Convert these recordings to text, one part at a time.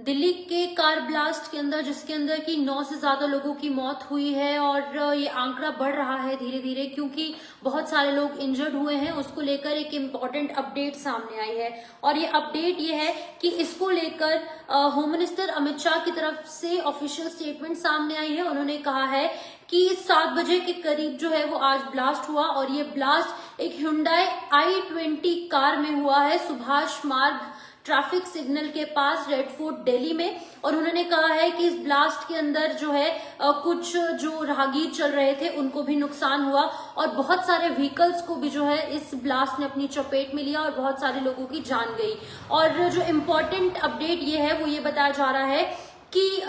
दिल्ली के car blast के अंदर जिसके अंदर की 9 से ज्यादा लोगों की मौत हुई है और ये आंकड़ा बढ़ रहा है धीरे धीरे, क्योंकि बहुत सारे लोग इंजर्ड हुए हैं। उसको लेकर एक इम्पॉर्टेंट अपडेट सामने आई है और ये अपडेट ये है कि इसको लेकर होम मिनिस्टर अमित शाह की तरफ से ऑफिशियल स्टेटमेंट सामने आई है। उन्होंने कहा है कि 7 बजे के करीब जो है वो आज ब्लास्ट हुआ और ये ब्लास्ट एक Hyundai i20 कार में हुआ है सुभाष मार्ग ट्रैफिक सिग्नल के पास रेड फोर्ट दिल्ली में। और उन्होंने कहा है कि इस ब्लास्ट के अंदर जो है कुछ जो राहगीर चल रहे थे उनको भी नुकसान हुआ और बहुत सारे व्हीकल्स को भी जो है इस ब्लास्ट ने अपनी चपेट में लिया और बहुत सारे लोगों की जान गई। और जो इम्पोर्टेंट अपडेट ये है वो ये बताया जा रहा है कि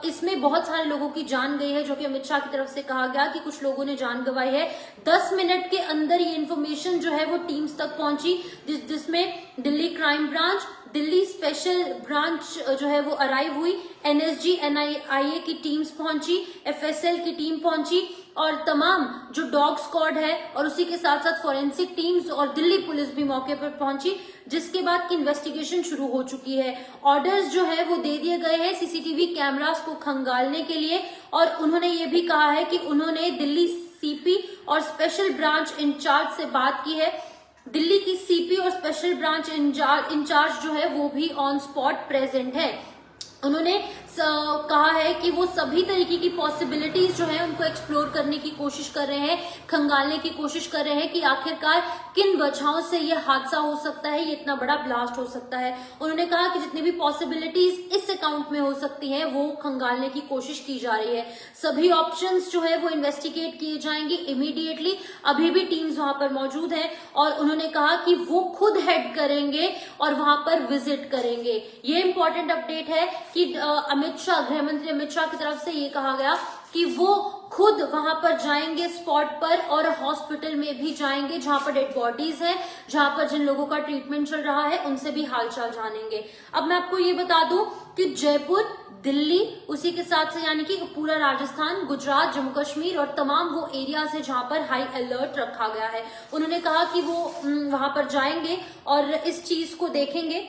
इसमें बहुत सारे लोगों की जान गई है, जो कि अमित शाह की तरफ से कहा गया कि कुछ लोगों ने जान गंवाई है। 10 मिनट के अंदर ये इन्फॉर्मेशन जो है वो टीम्स तक पहुंची, जिसमें Delhi crime branch, Delhi special branch जो है वो अराइव हुई, एनएसजी एनआईए की टीम्स पहुंची, एफएसएल की टीम पहुंची और तमाम जो डॉग स्क्वाड है और उसी के साथ साथ फॉरेंसिक टीम्स और दिल्ली पुलिस भी मौके पर पहुंची, जिसके बाद की इन्वेस्टिगेशन शुरू हो चुकी है। ऑर्डर्स जो है वो दे दिए गए हैं सीसीटीवी कैमरास को खंगालने के लिए और उन्होंने ये भी कहा है कि उन्होंने दिल्ली सीपी और स्पेशल ब्रांच इंचार्ज से बात की है। दिल्ली की सीपी और स्पेशल ब्रांच इंचार्ज जो है वो भी ऑन स्पॉट प्रेजेंट है। उन्होंने कहा है कि वो सभी तरीके की पॉसिबिलिटीज जो है उनको एक्सप्लोर करने की कोशिश कर रहे हैं, खंगालने की कोशिश कर रहे हैं कि आखिरकार किन वजहों से ये हादसा हो सकता है, ये इतना बड़ा ब्लास्ट हो सकता है। उन्होंने कहा कि जितनी भी पॉसिबिलिटीज इस अकाउंट में हो सकती हैं वो खंगालने की कोशिश की जा रही है। सभी ऑप्शंस जो है वो इन्वेस्टिगेट किए जाएंगे इमीडिएटली। अभी भी टीम्स वहां पर मौजूद है और उन्होंने कहा कि वो खुद हेड करेंगे और वहां पर विजिट करेंगे। ये इंपॉर्टेंट अपडेट है कि अमित शाह, गृह मंत्री अमित शाह की तरफ से ये कहा गया कि वो खुद वहां पर जाएंगे स्पॉट पर और हॉस्पिटल में भी जाएंगे जहां पर डेड बॉडीज हैं, जहां पर जिन लोगों का ट्रीटमेंट चल रहा है उनसे भी हालचाल जानेंगे। अब मैं आपको ये बता दूं कि जयपुर, दिल्ली, उसी के साथ से यानी कि पूरा राजस्थान, गुजरात, जम्मू कश्मीर और तमाम वो एरियाज है जहां पर हाई अलर्ट रखा गया है। उन्होंने कहा कि वो वहां पर जाएंगे और इस चीज को देखेंगे।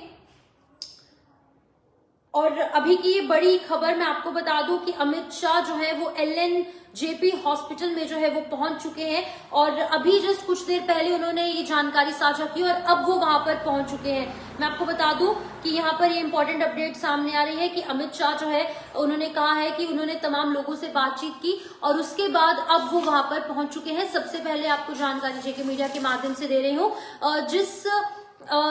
और अभी की ये बड़ी खबर मैं आपको बता दूं कि अमित शाह जो है वो LNJP हॉस्पिटल में जो है वो पहुंच चुके हैं और अभी जस्ट कुछ देर पहले उन्होंने ये जानकारी साझा की और अब वो वहां पर पहुंच चुके हैं। मैं आपको बता दूं कि यहाँ पर ये इंपॉर्टेंट अपडेट सामने आ रही है कि अमित शाह जो है उन्होंने कहा है कि उन्होंने तमाम लोगों से बातचीत की और उसके बाद अब वो वहां पर पहुंच चुके हैं। सबसे पहले आपको जानकारी जेके मीडिया के माध्यम से दे रही हूँ। जिस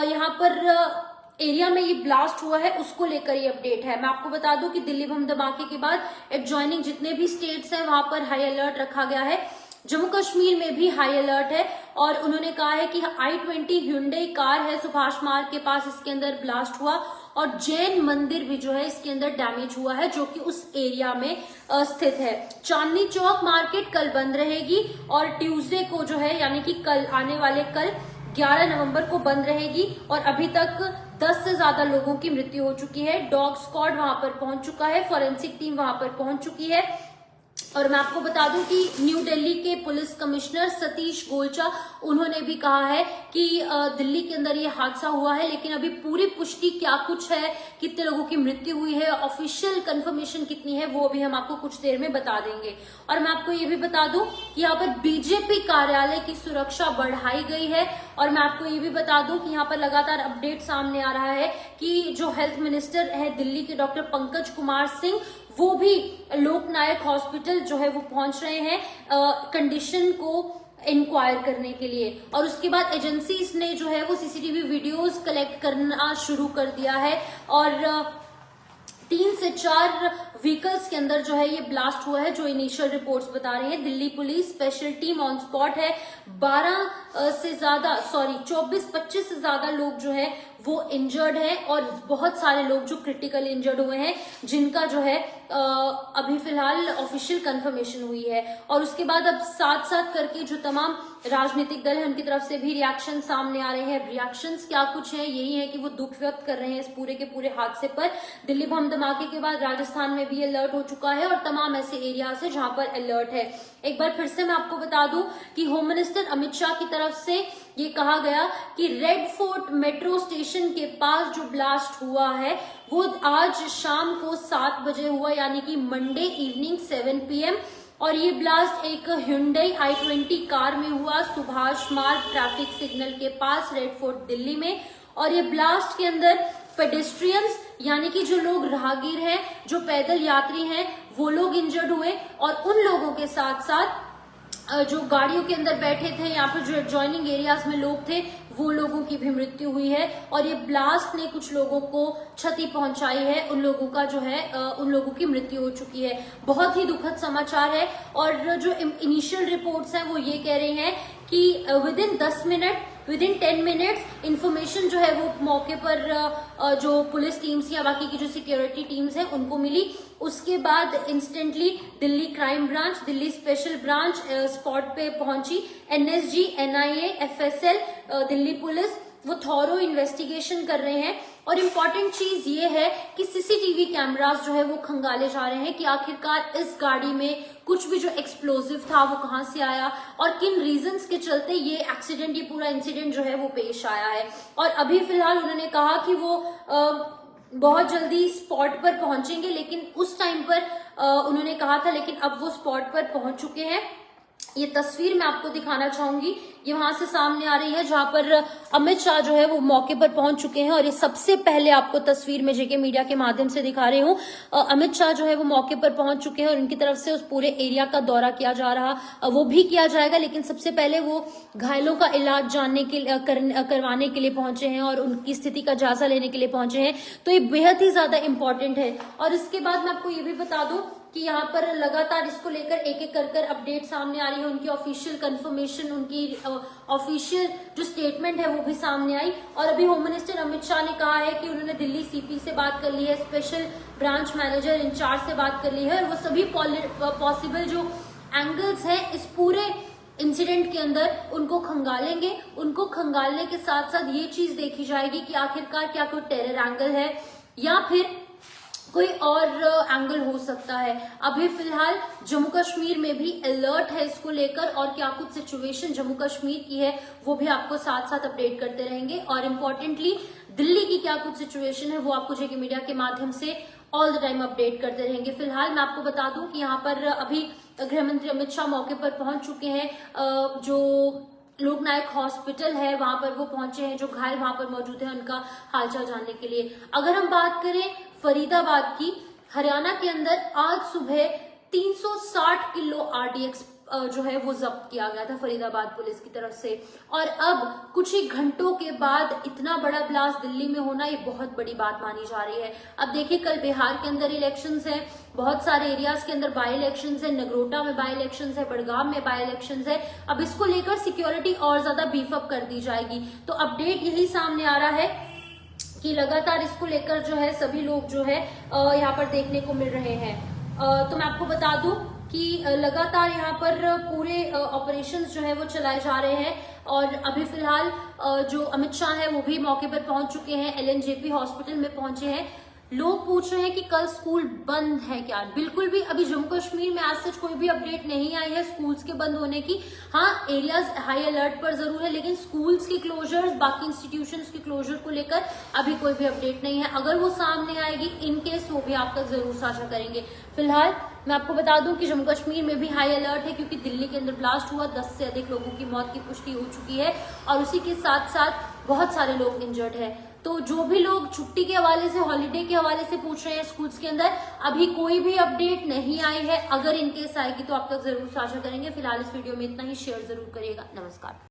यहाँ पर एरिया में ये ब्लास्ट हुआ है उसको लेकर ये अपडेट है। मैं आपको बता दूं कि दिल्ली बम धमाके के बाद एडजॉइनिंग जितने भी स्टेट्स हैं वहां पर हाई अलर्ट रखा गया है। जम्मू कश्मीर में भी हाई अलर्ट है और उन्होंने कहा है कि i20 Hyundai कार है सुभाष मार्ग के पास, इसके अंदर ब्लास्ट हुआ और जैन मंदिर भी जो है इसके अंदर डैमेज हुआ है जो कि उस एरिया में स्थित है। चांदनी चौक मार्केट कल बंद रहेगी और ट्यूसडे को जो है यानी कि कल आने वाले कल 11 नवंबर को बंद रहेगी और अभी तक 10 से ज्यादा लोगों की मृत्यु हो चुकी है। डॉग स्क्वाड वहां पर पहुंच चुका है, फॉरेंसिक टीम वहां पर पहुंच चुकी है। और मैं आपको बता दूं कि न्यू दिल्ली के पुलिस कमिश्नर सतीश गोलचा उन्होंने भी कहा है कि दिल्ली के अंदर ये हादसा हुआ है, लेकिन अभी पूरी पुष्टि क्या कुछ है, कितने लोगों की मृत्यु हुई है, ऑफिशियल कंफर्मेशन कितनी है, वो भी हम आपको कुछ देर में बता देंगे। और मैं आपको ये भी बता दूं कि यहाँ पर बीजेपी कार्यालय की सुरक्षा बढ़ाई गई है और मैं आपको ये भी बता दूं कि यहाँ पर लगातार अपडेट सामने आ रहा है कि जो हेल्थ मिनिस्टर है दिल्ली के डॉक्टर पंकज कुमार सिंह, वो भी लोकनायक हॉस्पिटल जो है वो पहुंच रहे हैं कंडीशन को इंक्वायर करने के लिए। और उसके बाद एजेंसीज ने जो है वो सीसीटीवी वीडियोस कलेक्ट करना शुरू कर दिया है और 3 से 4 व्हीकल्स के अंदर जो है ये ब्लास्ट हुआ है, जो इनिशियल रिपोर्ट्स बता रहे हैं। Delhi police special team on spot है। 24-25 से ज्यादा लोग जो है वो इंजर्ड है और बहुत सारे लोग जो क्रिटिकल इंजर्ड हुए हैं जिनका जो है अभी फिलहाल ऑफिशियल कंफर्मेशन हुई है। और उसके बाद अब साथ साथ करके जो तमाम राजनीतिक दल है उनकी तरफ से भी रिएक्शन सामने आ रहे हैं। रिएक्शंस क्या कुछ है, यही है कि वो दुख व्यक्त कर रहे हैं इस पूरे के पूरे हादसे पर। दिल्ली बम धमाके के बाद राजस्थान में भी अलर्ट हो चुका है और तमाम ऐसे एरियाज है जहां पर अलर्ट है। एक बार फिर से मैं आपको बता दूं कि होम मिनिस्टर अमित शाह की तरफ से ये कहा गया कि रेड फोर्ट मेट्रो स्टेशन के पास जो ब्लास्ट हुआ है वो आज शाम को 7 बजे हुआ, यानी कि मंडे इवनिंग 7 PM। और ये ब्लास्ट एक Hyundai i20 कार में हुआ, सुभाष मार्ग ट्रैफिक सिग्नल के पास, रेड फोर्ट दिल्ली में। और ये ब्लास्ट के अंदर पेडेस्ट्रियंस यानी कि जो लोग राहगीर हैं, जो पैदल यात्री हैं, वो लोग इंजर्ड हुए, और उन लोगों के साथ साथ जो गाड़ियों के अंदर बैठे थे या फिर जो एडजॉइनिंग एरियाज में लोग थे, वो लोगों की भी मृत्यु हुई है। और ये ब्लास्ट ने कुछ लोगों को क्षति पहुंचाई है, उन लोगों का जो है उन लोगों की मृत्यु हो चुकी है। बहुत ही दुखद समाचार है। और जो इनिशियल रिपोर्ट्स हैं वो ये कह रहे हैं कि विदिन 10 मिनट्स इंफॉर्मेशन जो है वो मौके पर जो पुलिस टीम्स या बाकी की जो सिक्योरिटी टीम्स हैं उनको मिली। उसके बाद instantly Delhi crime branch, Delhi special branch spot पे पहुंची। NSG, NIA, FSL, Delhi police वो थॉरो इन्वेस्टिगेशन कर रहे हैं। और इम्पॉर्टेंट चीज ये है कि CCTV कैमरास जो है वो खंगाले जा रहे हैं कि आखिरकार इस गाड़ी में कुछ भी जो एक्सप्लोजिव था वो कहां से आया और किन रीजंस के चलते ये एक्सीडेंट, ये पूरा इंसिडेंट जो है वो पेश आया है। और अभी फिलहाल उन्होंने कहा कि वो बहुत जल्दी स्पॉट पर पहुंचेंगे, लेकिन उस टाइम पर उन्होंने कहा था, लेकिन अब वो स्पॉट पर पहुंच चुके हैं। ये तस्वीर मैं आपको दिखाना चाहूंगी, ये वहां से सामने आ रही है जहां पर अमित शाह जो है वो मौके पर पहुंच चुके हैं। और ये सबसे पहले आपको तस्वीर में जेके मीडिया के माध्यम से दिखा रही हूँ। अमित शाह जो है वो मौके पर पहुंच चुके हैं और उनकी तरफ से उस पूरे एरिया का दौरा किया जा रहा, वो भी किया जाएगा, लेकिन सबसे पहले वो घायलों का इलाज जानने के करवाने के लिए पहुंचे हैं और उनकी स्थिति का जायजा लेने के लिए पहुंचे हैं। तो ये बेहद ही ज्यादा इंपॉर्टेंट है। और इसके बाद मैं आपको ये भी बता दूं कि यहाँ पर लगातार इसको लेकर एक एक कर अपडेट सामने आ रही है। उनकी ऑफिशियल कंफर्मेशन, उनकी ऑफिशियल जो स्टेटमेंट है वो भी सामने आई। और अभी होम मिनिस्टर अमित शाह ने कहा है कि उन्होंने दिल्ली CP से बात कर ली है, स्पेशल ब्रांच मैनेजर इंचार्ज से बात कर ली है, और वो सभी पॉसिबल जो एंगल्स हैं इस पूरे इंसिडेंट के अंदर उनको खंगालेंगे। उनको खंगालने के साथ साथ ये चीज देखी जाएगी कि आखिरकार क्या कोई टेरर एंगल है या फिर कोई और एंगल हो सकता है। अभी फिलहाल जम्मू कश्मीर में भी अलर्ट है इसको लेकर, और क्या कुछ सिचुएशन जम्मू कश्मीर की है वो भी आपको साथ साथ अपडेट करते रहेंगे। और इम्पोर्टेंटली दिल्ली की क्या कुछ सिचुएशन है वो आपको जेके मीडिया के माध्यम से ऑल द टाइम अपडेट करते रहेंगे। फिलहाल मैं आपको बता दूं कि यहाँ पर अभी गृह मंत्री अमित शाह मौके पर पहुंच चुके हैं। जो लोकनायक हॉस्पिटल है वहां पर वो पहुंचे हैं, जो घायल वहां पर मौजूद है उनका हालचाल जानने के लिए। अगर हम बात करें फरीदाबाद की, हरियाणा के अंदर आज सुबह 360 किलो RDX जो है वो जब्त किया गया था फरीदाबाद पुलिस की तरफ से। और अब कुछ ही घंटों के बाद इतना बड़ा ब्लास्ट दिल्ली में होना ये बहुत बड़ी बात मानी जा रही है। अब देखिए कल बिहार के अंदर इलेक्शंस हैं, बहुत सारे एरियाज के अंदर बाई इलेक्शंस है, नगरोटा में बाई इलेक्शंस है, बड़गाम में बाई इलेक्शंस है। अब इसको लेकर सिक्योरिटी और ज्यादा बीफअप कर दी जाएगी। तो अपडेट यही सामने आ रहा है कि लगातार इसको लेकर जो है सभी लोग जो है यहाँ पर देखने को मिल रहे हैं। तो मैं आपको बता दूं कि लगातार यहाँ पर पूरे ऑपरेशंस जो है वो चलाए जा रहे हैं। और अभी फिलहाल जो अमित शाह है वो भी मौके पर पहुंच चुके हैं, LNJP हॉस्पिटल में पहुंचे हैं। लोग पूछ रहे हैं कि कल स्कूल बंद है क्या? बिल्कुल भी अभी जम्मू कश्मीर में आज सच कोई भी अपडेट नहीं आई है स्कूल्स के बंद होने की। हाँ, एरियाज हाई अलर्ट पर जरूर है, लेकिन स्कूल्स के क्लोजर्स, बाकी इंस्टीट्यूशंस के क्लोजर को लेकर अभी कोई भी अपडेट नहीं है। अगर वो सामने आएगी इन केस वो भी आप तक जरूर साझा करेंगे। फिलहाल मैं आपको बता दूं कि जम्मू कश्मीर में भी हाई अलर्ट है, क्योंकि दिल्ली के अंदर ब्लास्ट हुआ, 10 से अधिक लोगों की मौत की पुष्टि हो चुकी है और उसी के साथ साथ बहुत सारे लोग इंजर्ड है। तो जो भी लोग छुट्टी के हवाले से, हॉलीडे के हवाले से पूछ रहे हैं स्कूल्स के अंदर, अभी कोई भी अपडेट नहीं आई है। अगर इनकेस आएगी तो आप तक जरूर साझा करेंगे। फिलहाल इस वीडियो में इतना ही, शेयर जरूर करिएगा। नमस्कार।